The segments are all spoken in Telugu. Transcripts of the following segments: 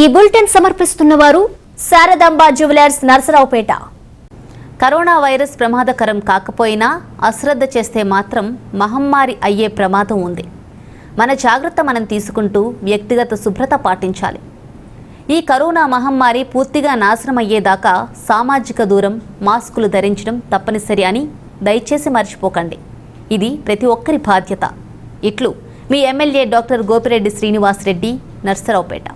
ఈ బులెటిన్ సమర్పిస్తున్నవారు Sharadamba jewellers Narasaraopet. Corona virus ప్రమాదకరం కాకపోయినా అశ్రద్ధ చేస్తే మాత్రం మహమ్మారి అయ్యే ప్రమాదం ఉంది. మన జాగ్రత్త మనం తీసుకుంటూ వ్యక్తిగత శుభ్రత పాటించాలి. ఈ కరోనా మహమ్మారి పూర్తిగా నాశనం అయ్యేదాకా సామాజిక దూరం, మాస్కులు ధరించడం తప్పనిసరి అని దయచేసి మర్చిపోకండి. ఇది ప్రతి ఒక్కరి బాధ్యత. ఇట్లు మీ ఎమ్మెల్యే డాక్టర్ గోపిరెడ్డి శ్రీనివాస్ రెడ్డి, నర్సరావుపేట.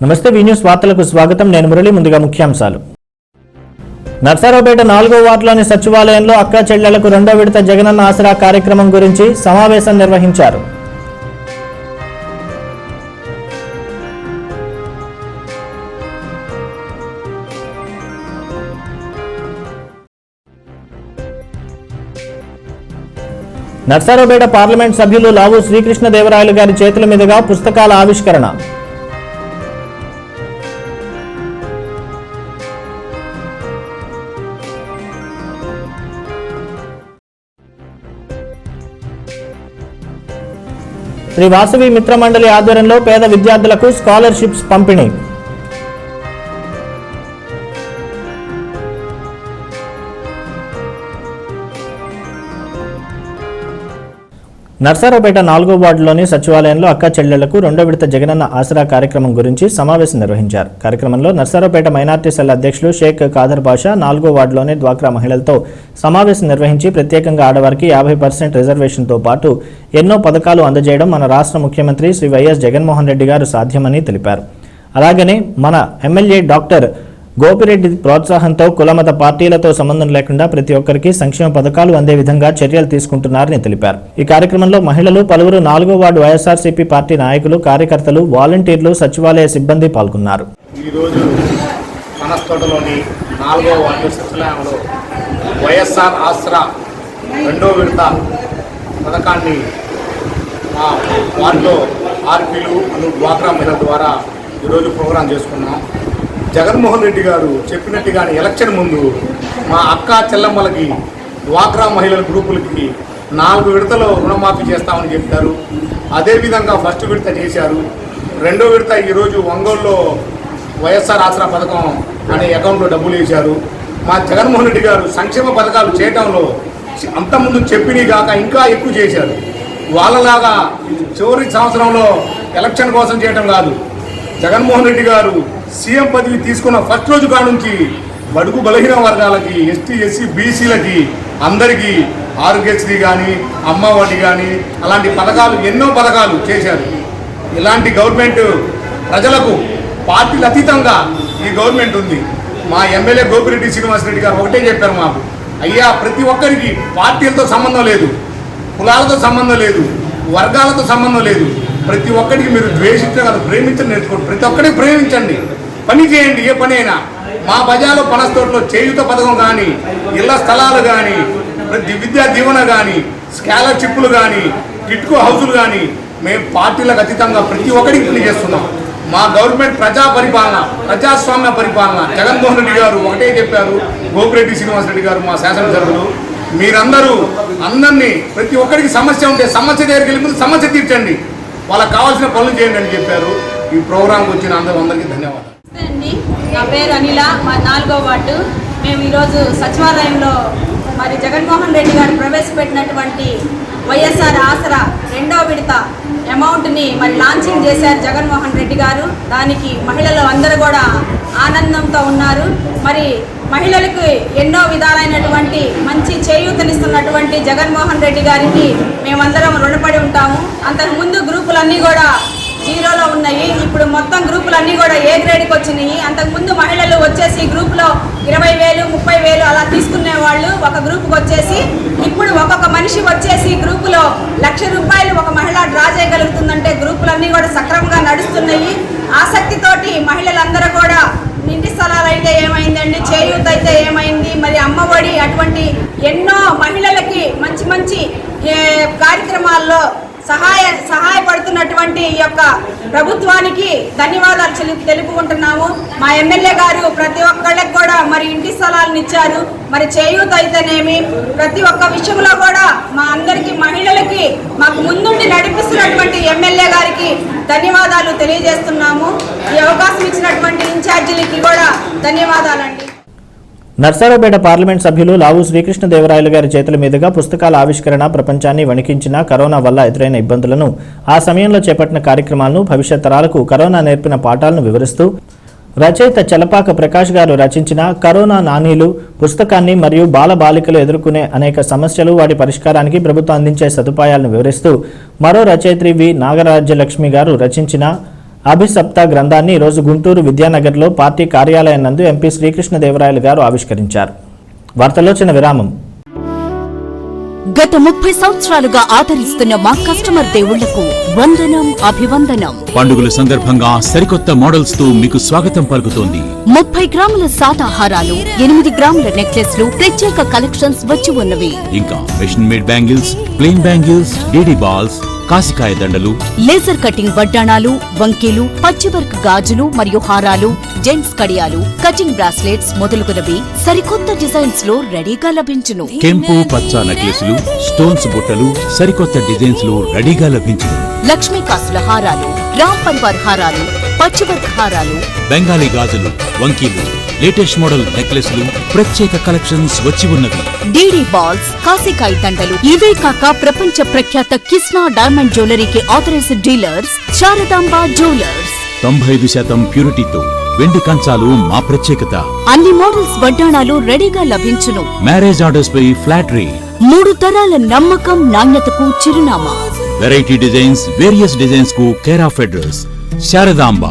నమస్తే, వి న్యూస్ వార్తలకు స్వాగతం. నేను మురళి. ముందుగా ముఖ్యాంశాలు. నర్సరావుపేట 4వ వార్డులోని సచివాలయంలో అక్కా చెల్లెళ్లకు 2వ విడత జగనన్న ఆసరా కార్యక్రమం గురించి సమావేశం నిర్వహించారు. నర్సరావుపేట పార్లమెంట్ సభ్యులు లావు శ్రీకృష్ణదేవరాయలు గారి చేతుల మీదుగా పుస్తకాల ఆవిష్కరణ. శ్రీ వాసవి మిత్ర మండలి ఆధ్వర్యంలో పేద విద్యార్థులకు స్కాలర్షిప్స్ పంపిణీ. నర్సరావుపేట 4వ వార్డులోని సచివాలయంలో అక్కా చెల్లెళ్లకు 2వ విడత జగనన్న ఆసరా కార్యక్రమం గురించి సమావేశం నిర్వహించారు. కార్యక్రమంలో నర్సరావుపేట మైనార్టీ సెల్ అధ్యక్షులు షేక్ ఖాదర్ బాషా 4వ వార్డులోని డ్వాక్రా మహిళలతో సమావేశం నిర్వహించి ప్రత్యేకంగా ఆడవారికి 50% రిజర్వేషన్తో పాటు ఎన్నో పథకాలు అందజేయడం మన రాష్ట్ర ముఖ్యమంత్రి శ్రీ వైఎస్ జగన్మోహన్ రెడ్డి గారు సాధ్యమని తెలిపారు. అలాగనే మన ఎమ్మెల్యే డాక్టర్ గోపిరెడ్డి ప్రోత్సాహంతో కులమత పార్టీలతో సంబంధం లేకుండా ప్రతి ఒక్కరికి సంక్షేమ పథకాలు అందే విధంగా చర్యలు తీసుకుంటున్నారని తెలిపారు. ఈ కార్యక్రమంలో మహిళలు, పలువురు 4వ వార్డు వైఎస్ఆర్సీపీ పార్టీ నాయకులు, కార్యకర్తలు, వాలంటీర్లు, సచివాలయ సిబ్బంది పాల్గొన్నారు. ఈరోజు పనస్తోటలోని 4వ వార్డు సచివాలయంలో వైఎస్ఆర్ ఆసరా 2వ విడత పథకాన్ని మా వార్డులో ఆర్పీలు, డ్వాక్రా మహిళల ద్వారా ఈరోజు ప్రోగ్రాం చేసుకున్నాం. జగన్మోహన్ రెడ్డి గారు చెప్పినట్టుగానే ఎలక్షన్ ముందు మా అక్కా చెల్లమ్మలకి, డ్వాక్రా మహిళల గ్రూపులకి 4 విడతలో రుణమాఫీ చేస్తామని చెప్పారు. అదేవిధంగా ఫస్ట్ విడత చేశారు. 2వ విడత ఈరోజు ఒంగోలులో వైఎస్ఆర్ ఆసరా పథకం అనే అకౌంట్లో డబ్బులు వేశారు. మా జగన్మోహన్ రెడ్డి గారు సంక్షేమ పథకాలు చేయడంలో అంతకుముందు చెప్పినవి కాక ఇంకా ఎక్కువ చేశారు. వాళ్ళలాగా చివరి సంవత్సరంలో ఎలక్షన్ కోసం చేయడం కాదు. జగన్మోహన్ రెడ్డి గారు సీఎం పదవి తీసుకున్న ఫస్ట్ రోజు కాడ నుంచి బడుగు బలహీన వర్గాలకి, ఎస్టీ, ఎస్సీ, బీసీలకి అందరికీ ఆరోగ్యశ్రీ కానీ, అమ్మఒడి కానీ అలాంటి పథకాలు, ఎన్నో పథకాలు చేశారు. ఇలాంటి గవర్నమెంట్ ప్రజలకు పార్టీలు అతీతంగా ఈ గవర్నమెంట్ ఉంది. మా ఎమ్మెల్యే గోపిరెడ్డి శ్రీనివాస్ రెడ్డి గారు ఒకటే చెప్పారు మాకు, అయ్యా ప్రతి ఒక్కరికి పార్టీలతో సంబంధం లేదు, కులాలతో సంబంధం లేదు, వర్గాలతో సంబంధం లేదు. ప్రతి ఒక్కరికి మీరు ద్వేషించగలరు, ప్రేమించడం నేర్చుకోండి. ప్రతి ఒక్కరికి ప్రేమించండి, పని చేయండి. ఏ పని అయినా మా బజార్లో పనస్తోటలో చేయుత పథకం కానీ, ఇళ్ల స్థలాలు కానీ, విద్యా దీవెన కానీ, స్కాలర్షిప్లు కానీ, కిట్కో హౌసులు కానీ మేము పార్టీలకు అతీతంగా ప్రతి ఒక్కరికి పని చేస్తున్నాం. మా గవర్నమెంట్ ప్రజా పరిపాలన, ప్రజాస్వామ్య పరిపాలన. జగన్మోహన్ రెడ్డి గారు ఒకటే చెప్పారు, గోపిరెడ్డి శ్రీనివాస్ రెడ్డి గారు మా శాసనసభ్యులు, మీరందరూ అందరినీ ప్రతి ఒక్కరికి సమస్య ఉంటే సమస్య దగ్గరికి వెళ్ళి ముందు సమస్య తీర్చండి, వాళ్ళకి కావాల్సిన పనులు చేయండి అని చెప్పారు. ఈ ప్రోగ్రాంకి వచ్చిన అందరికీ ధన్యవాదాలు. నా పేరు అనిల, మా 4వ వార్డు. మేము ఈరోజు సచివాలయంలో మరి జగన్మోహన్ రెడ్డి గారు ప్రవేశపెట్టినటువంటి వైఎస్ఆర్ ఆసరా 2వ విడత అమౌంట్ని మరి లాంచింగ్ చేశారు జగన్మోహన్ రెడ్డి గారు. దానికి మహిళలు అందరూ కూడా ఆనందంతో ఉన్నారు. మరి మహిళలకు ఎన్నో విధాలైనటువంటి మంచి చేయూతనిస్తున్నటువంటి జగన్మోహన్ రెడ్డి గారికి మేమందరం రుణపడి ఉంటాము. అంతకుముందు గ్రూపులన్నీ కూడా జీరోలో ఉన్నాయి, ఇప్పుడు మొత్తం గ్రూపులన్నీ కూడా ఏ గ్రేడ్కి వచ్చినాయి. అంతకుముందు మహిళలు వచ్చేసి గ్రూప్లో 20,000, 30,000 అలా తీసుకునేవాళ్ళు ఒక గ్రూప్కి వచ్చేసి. ఇప్పుడు ఒక్కొక్క మనిషి వచ్చేసి గ్రూపులో ₹1,00,000 ఒక మహిళ డ్రా చేయగలుగుతుందంటే గ్రూపులన్నీ కూడా సక్రమంగా నడుస్తున్నాయి. ఆసక్తితోటి మహిళలందరూ కూడా ఇంటి స్థలాలు అయితే ఏమైందండి, చేయూత అయితే ఏమైంది, మరి అమ్మఒడి, అటువంటి ఎన్నో మహిళలకి మంచి మంచి కార్యక్రమాల్లో సహాయపడుతున్నటువంటి ఈ యొక్క ప్రభుత్వానికి ధన్యవాదాలు తెలుపుకుంటున్నాము. మా ఎమ్మెల్యే గారు ప్రతి ఒక్కళ్ళకి కూడా మరి ఇంటి స్థలాలను ఇచ్చారు. మరి చేయూత అయితేనేమి ప్రతి ఒక్క విషయంలో కూడా మా అందరికీ మహిళలకి మాకు ముందుండి నడిపిస్తున్నటువంటి ఎమ్మెల్యే గారికి ధన్యవాదాలు తెలియజేస్తున్నాము. ఈ అవకాశం ఇచ్చినటువంటి ఇన్ఛార్జీలకి కూడా ధన్యవాదాలండి. నర్సారావుపేట పార్లమెంట్ సభ్యులు లావు శ్రీకృష్ణదేవరాయలు గారి చేతుల మీదుగా పుస్తకాల ఆవిష్కరణ ప్రపంచాన్ని వణికించిన కరోనా వల్ల ఎదురైన ఇబ్బందులను, ఆ సమయంలో చేపట్టిన కార్యక్రమాలను, భవిష్యత్ తరాలకు కరోనా నేర్పిన పాఠాలను వివరిస్తూ రచయిత చలపాక ప్రకాష్ గారు రచించిన కరోనా నానీలు పుస్తకాన్ని మరియు బాలబాలికలు ఎదుర్కొనే అనేక సమస్యలు, వాటి పరిష్కారానికి ప్రభుత్వం అందించే సదుపాయాలను వివరిస్తూ మరో రచయిత్రి వి నాగరాజ్యలక్ష్మి గారు రచించిన అభిసప్త గ్రంథాన్ని ఈరోజు గుంటూరు విద్యానగర్లో పార్టీ కార్యాలయం నందు ఎంపీ శ్రీకృష్ణదేవరాయలు గారు ఆవిష్కరించారు. వార్తల్లో చిన్న విరామం. గత 30 సంవత్సరాలుగా ఆదరిస్తున్న మా కస్టమర్ దేవుళ్లకు వందనం, అభివందనం. పండుగల సందర్భంగా సరికొత్త మోడల్స్ తో మీకు స్వాగతం పలుకుతోంది. 30 గ్రాముల సాదాహారాలు, 8 గ్రాముల నెక్లెస్లు, ప్రత్యేక కలెక్షన్స్ వచ్చి ఉన్నవి. ఇంకా machine made bangles, plain bangles, DD balls, కాసికాయ దండలు, లేజర్ కటింగ్ వడ్డాణాలు, వంకీలు, పచ్చివర్క్ గాజులు మరియు హారాలు, జెంట్స్ కడియాలు, కటింగ్ బ్రాస్లెట్స్ మొదలుగునవి సరికొత్త డిజైన్స్ లో రెడీగా లభించును. కెంపు పచ్చ నెక్లెస్లు, స్టోన్స్ బుట్టలు సరికొత్త డిజైన్స్ లో రెడీగా లభించును. లక్ష్మీ కాసుల హారాలు, రామ్ పరివార్ హారాలు, పచ్చివర్క్ హారాలు, బెంగాలీ గాజులు, వంకీలు, లేటెస్ట్ మోడల్ నెక్లెస్లు, ప్రత్యేక కలెక్షన్స్ వచ్చి ఉన్నవి. డీడీ బాల్స్, కాసికాయ దండలు, ఇవే కాక ప్రపంచ ప్రఖ్యాత కిస్నా డైమండ్ జ్యువెలరీకి ఆథరైజ్డ్ డీలర్స్ శారదాంబ జ్యువెలర్స్. 95% ప్యూరిటీతో వెండి కంచాలు మా ప్రత్యేకత. అన్ని మోడల్స్ వడ్డాణాలు రెడీగా లభించును. మ్యారేజ్ ఆర్డర్స్ పై ఫ్లాట్ రేట్. 3 తరాల నమ్మకం, నాణ్యతకు చిరునామా. వెరైటీ డిజైన్స్, వేరియస్ డిజైన్స్ కు care of address Sharadamba,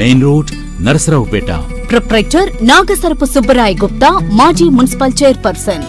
main road, Narasaraopet. Proprietor Nagasarapu Subbarai Gupta, మాజీ మున్సిపల్ చైర్పర్సన్.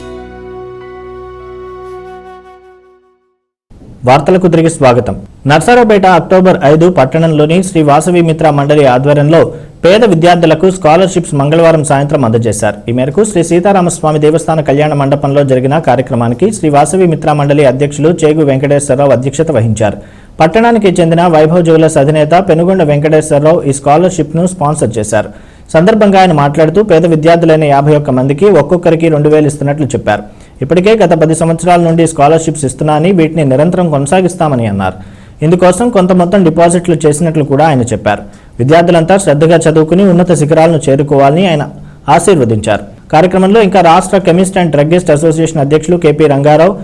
వార్తలకు తిరిగి స్వాగతం. నర్సారావుపేట అక్టోబర్ 5 పట్టణంలోని శ్రీ వాసవి మిత్ర మండలి ఆధ్వర్యంలో పేద విద్యార్థులకు స్కాలర్షిప్స్ మంగళవారం సాయంత్రం అందజేశారు. ఈ మేరకు శ్రీ సీతారామస్వామి దేవస్థాన కళ్యాణ మండపంలో జరిగిన కార్యక్రమానికి శ్రీ వాసవి మిత్ర మండలి అధ్యక్షులు చేగు వెంకటేశ్వరరావు అధ్యక్షత వహించారు. పట్టణానికి చెందిన వైభవ్ జ్యువెలర్స్ అధినేత పెనుగొండ వెంకటేశ్వరరావు ఈ స్కాలర్షిప్ ను స్పాన్సర్ చేశారు. సందర్భంగా ఆయన మాట్లాడుతూ పేద విద్యార్థులైన 51 మందికి ఒక్కొక్కరికి 2000 ఇస్తున్నట్లు చెప్పారు. ఇప్పటికే గత 10 సంవత్సరాల నుండి స్కాలర్షిప్స్ ఇస్తున్నానని, వీటిని నిరంతరం కొనసాగిస్తామని అన్నారు. ఇందుకోసం కొంత మొత్తం డిపాజిట్లు చేసినట్లు కూడా ఆయన చెప్పారు. విద్యార్థులంతా శ్రద్ధగా చదువుకుని ఉన్నత శిఖరాలను చేరుకోవాలని ఆయన ఆశీర్వదించారు. కార్యక్రమంలో ఇంకా రాష్ట్ర కెమిస్ట్ అండ్ డ్రగ్గిస్ట్ అసోసియేషన్ అధ్యక్షులు KP Rangarao,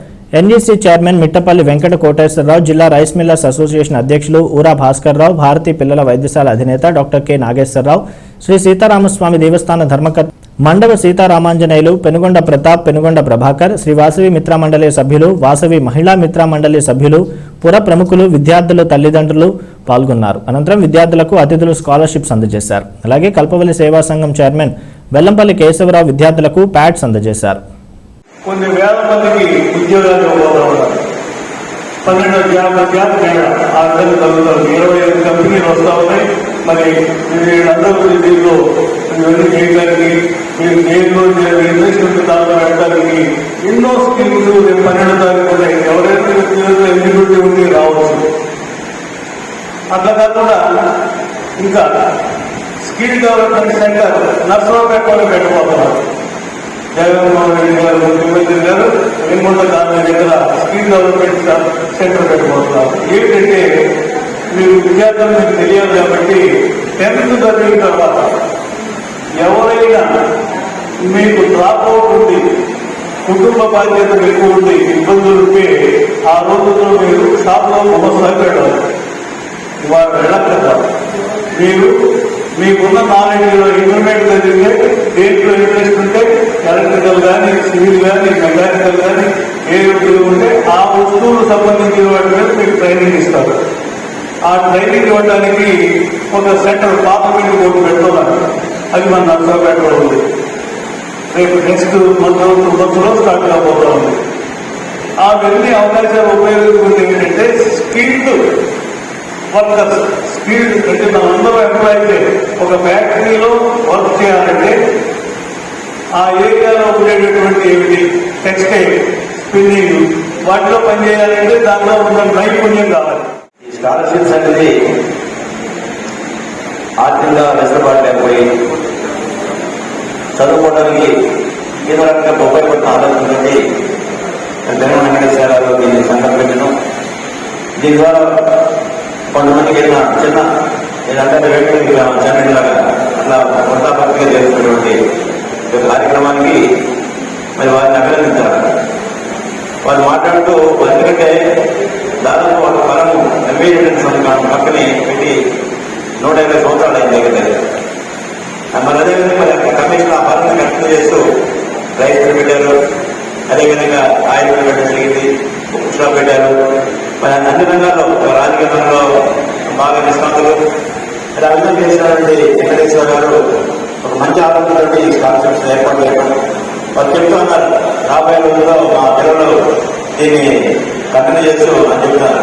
NGC chairman Mittapalli Venkata Koteswararao, జిల్లా రైస్ మిల్లర్స్ అసోసియేషన్ అధ్యక్షులు ఊరా భాస్కర్రావు, భారతీ పిల్లల వైద్యశాల అధినేత డాక్టర్ కె నాగేశ్వరరావు, శ్రీ సీతారామస్వామి దేవస్థాన ధర్మకర్త మండవ సీతారామాంజనేయులు, పెనుగొండ ప్రతాప్, పెనుగొండ ప్రభాకర్, శ్రీ వాసవి మిత్ర మండలి సభ్యులు, వాసవి మహిళా మిత్ర మండలి సభ్యులు, పుర ప్రముఖులు, విద్యార్థులు, తల్లిదండ్రులు పాల్గొన్నారు. అనంతరం విద్యార్థులకు అతిథులు స్కాలర్షిప్స్ అందజేశారు. అలాగే కల్పవల్లి సేవా సంఘం చైర్మన్ వెల్లంపల్లి కేశవరావు విద్యార్థులకు ప్యాడ్స్ అందజేశారు. కొన్ని వేల మందికి ఉద్యోగాలు ఇవ్వబోతా ఉన్నారు. 12 కలుగుతారు. 25 కంపెనీలు వస్తూ ఉన్నాయి. మరి వీళ్ళందరూ దీనిలో ఇవన్నీ చేయడానికి, మీరు దేనిలో ఇన్వెస్ట్మెంట్ దాంట్లో పెట్టడానికి ఎన్నో స్కీమ్స్ 12 తారీఖు ఉన్నాయి. ఎవరైతే ఉద్యోగులు ఎలిజిబిలిటీ ఉండి రావచ్చు. అట్లా కాకుండా ఇంకా స్కిల్ డెవలప్మెంట్ సెంటర్ నర్సరావుపేటలో పెట్టబోతున్నారు. జగన్మోహన్ రెడ్డి గారు ముఖ్యమంత్రి గారు వెనుకొండ కాలనీ దగ్గర స్కిల్ డెవలప్మెంట్ సెంటర్ పెట్టబోతున్నారు. ఏంటంటే మీరు విద్యార్థులు మీకు తెలియాలి కాబట్టి 10th చదివిన తర్వాత ఎవరైనా మీకు డ్రాప్ అవుట్ ఉండి కుటుంబ బాధ్యతలు ఎక్కువ ఉండి ఇబ్బందులు ఉంటే ఆ రోజుల్లో మీరు షాప్లో కొనసాగడం వారు వెళ్ళక్కదా. మీరు మీకున్న నాలెడ్జ్లో ఇంటర్మీడియట్ చదివితే దేంట్లో ఇంట్రెస్ట్ ఉంటే ఎలక్ట్రికల్ కానీ, సివిల్ కానీ, మెకానికల్ కానీ ఏ వస్తువులు ఉంటే ఆ వస్తువులకు సంబంధించిన వాటి మీద మీకు ట్రైనింగ్ ఇస్తారు. ఆ ట్రైనింగ్ ఇవ్వడానికి ఒక సెంటర్ పార్లమెంట్ కోర్టు పెట్టుకోవాలి. అది మన నర్సరావుపేటలో ఉంది. రేపు నెక్స్ట్ మంత్లో స్టార్ట్ కాబోతా ఉంది. ఆ వెళ్ళి అవకాశాలు ఉపయోగించుకుంటే ఏంటంటే స్కిల్డ్ వర్కర్స్ స్కిల్ అంటే మనందరూ ఎంప్లాయీసే. ఒక ఫ్యాక్టరీలో వర్క్ చేయాలంటే ఆ ఏరియాలో ఉండేటటువంటి ఏమిటి టెక్స్టైల్, స్పిన్నింగ్, వాటిలో పనిచేయాలంటే దాంట్లో ఉన్న నైపుణ్యం కావాలి. ఈ స్కాలర్షిప్స్ అనేది ఆర్థికంగా వెసులుబాటు లేకపోయి చదువుకోవడానికి ఏదో రకంగా ఉపయోగపడుతున్న ఆలోచనతోటి జగన్ వెంకటేశ్వరరావు దీన్ని సంకల్పించడం, దీని ద్వారా కొంతమందికి ఏదైనా చిన్న ఏదంటే వ్యక్తులకి చెన్నలాగా అట్లా వృత్తాపత్రిగా చేస్తున్నటువంటి కార్యక్రమానికి మరి వారిని అభినందించారు. వారు మాట్లాడుతూ ఎందుకంటే దాదాపు వాళ్ళ పరము ఎంబీఎస్ కంపెనీ పెట్టి 150 సంవత్సరాలు అయింది దగ్గర. మరి అదేవిధంగా మరి కమిషన్ ఆ పరని కంటిన్యూ చేస్తూ రైతులు పెట్టారు, అదేవిధంగా ఆయుధాలు పెట్టడం జరిగింది, బుక్స్లో పెట్టారు. మరి అన్ని రంగాల్లో రాజకీయ రంగంలో బాగా నిష్ణాతులు. అది అర్థం చేసినటువంటి వెంకటేశ్వర గారు ఒక మంచి ఆలోచనతో ఈ స్కాలర్షిప్స్ ఏర్పాటు చేయడం. వారు చెప్తూ ఉన్నారు, రాబోయే రోజుల్లో మా పిల్లలు దీన్ని కంటిన్యూ చేస్తూ అని చెప్తున్నారు.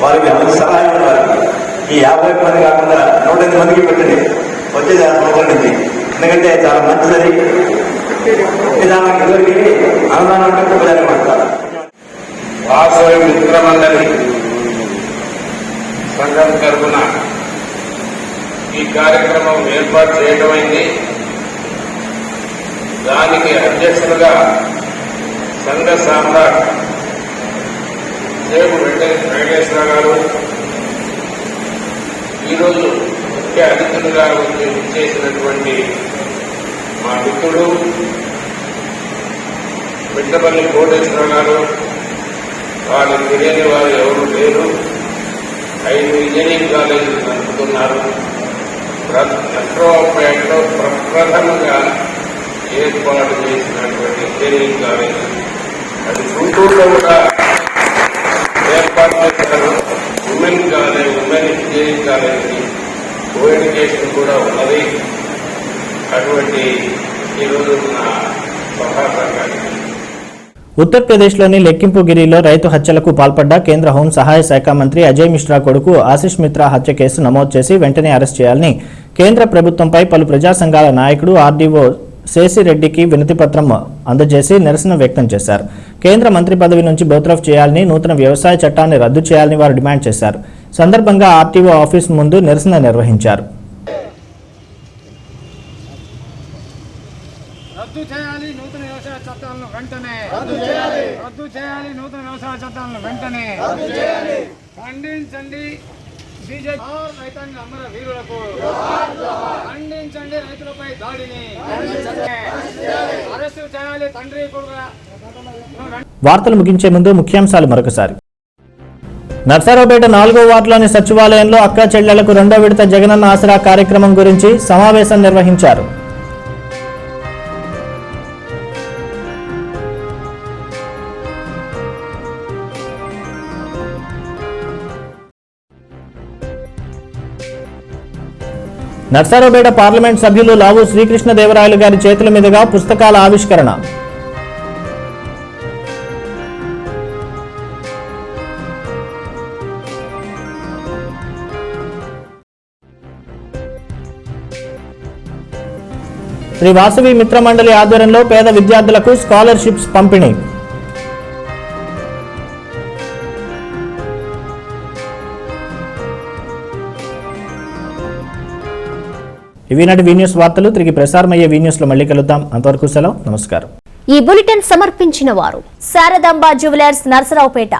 వారికి మంచి సలహా ఇవ్వాలి. ఈ 50 మంది కాకుండా 108 మందికి పెట్టండి, వచ్చేది 6 సంవత్సరాల నుంచి. ఎందుకంటే చాలా మంచిది, దానికి ఎవరికి అనుదానం పడతారు. వాసవి మిత్రమండలి సంఘం తరఫున ఈ కార్యక్రమం ఏర్పాటు చేయడమైంది. దానికి అధ్యక్షులుగా సంఘ సామ్రాట్ సేపు వెంకటేశ్వర గారు ఈరోజు ముఖ్య అతిథులుగా చేసినటువంటి మా మిత్రుడు మిట్టపల్లి కోటేశ్వర గారు, వారు తెలియని వారు ఎవరు లేరు. 5 ఇంజనీరింగ్ కాలేజీలు నడుపుతున్నారు. నర్సరావుపేటలో ప్రప్రథమంగా ఏర్పాటు చేసినటువంటి ఇంజనీరింగ్ కాలేజీ, అది గుంటూరులో కూడా ఏర్పాటు చేశారు. Women engineering college, co education కూడా ఉన్నది. అటువంటి ఈరోజు నా సభా సంఘానికి ఉత్తరప్రదేశ్లోని లెక్కింపుగిరిలో రైతు హత్యలకు పాల్పడ్డ కేంద్ర హోం సహాయ శాఖ మంత్రి అజయ్ మిశ్రా కొడుకు ఆశిష్ మిత్రా హత్య కేసు నమోదు చేసి వెంటనే అరెస్ట్ చేయాలని కేంద్ర ప్రభుత్వంపై పలు ప్రజా సంఘాల నాయకుడు ఆర్డీఓ శేషిరెడ్డికి వినతిపత్రం అందజేసి నిరసన వ్యక్తం చేశారు. కేంద్ర మంత్రి పదవి నుంచి బర్తరఫ్ చేయాలని, నూతన వ్యవసాయ చట్టాన్ని రద్దు చేయాలని వారు డిమాండ్ చేశారు. సందర్భంగా ఆర్టీఓ ఆఫీస్ ముందు నిరసన నిర్వహించారు. రద్దు చేయాలి నూతన వ్యవసాయ చట్టాలను వెంటనే, రద్దు చేయాలి నూతన వ్యవసాయ చట్టాలను వెంటనే, ఖండించండి బీజేపీ రైతాంగ అమర వీరులకు, ఖండించండి రైతులపై దాడిని, అరెస్టు చేయాలి తండ్రి కొడుకు. వార్తలు ముగించే ముందు ముఖ్యాంశాలు మరొకసారి. నర్సరావుపేట 4వ వార్డులోని సచివాలయంలో అక్కా చెల్లెలకు 2వ విడత జగనన్న ఆసరా కార్యక్రమం గురించి సమావేశం నిర్వహించారు. నర్సరావుపేట పార్లమెంట్ సభ్యులు లావు శ్రీకృష్ణదేవరాయలు గారి చేతుల మీదుగా పుస్తకాల ఆవిష్కరణ. శ్రీ వాసవి మిత్రమండలి ఆధ్వర్యంలో పేద విద్యార్థులకు స్కాలర్షిప్స్ పంపిణీ. ఇవి నాటి వి న్యూస్ వార్తలు. తిరిగి ప్రసారమయ్యే వి న్యూస్ లో మళ్ళీ కలుద్దాం. అంతవరకు సెలవు, నమస్కారం. ఈ బులెటిన్ సమర్పించిన వారు శారదాంబ జ్యువెలర్స్, నర్సరావుపేట.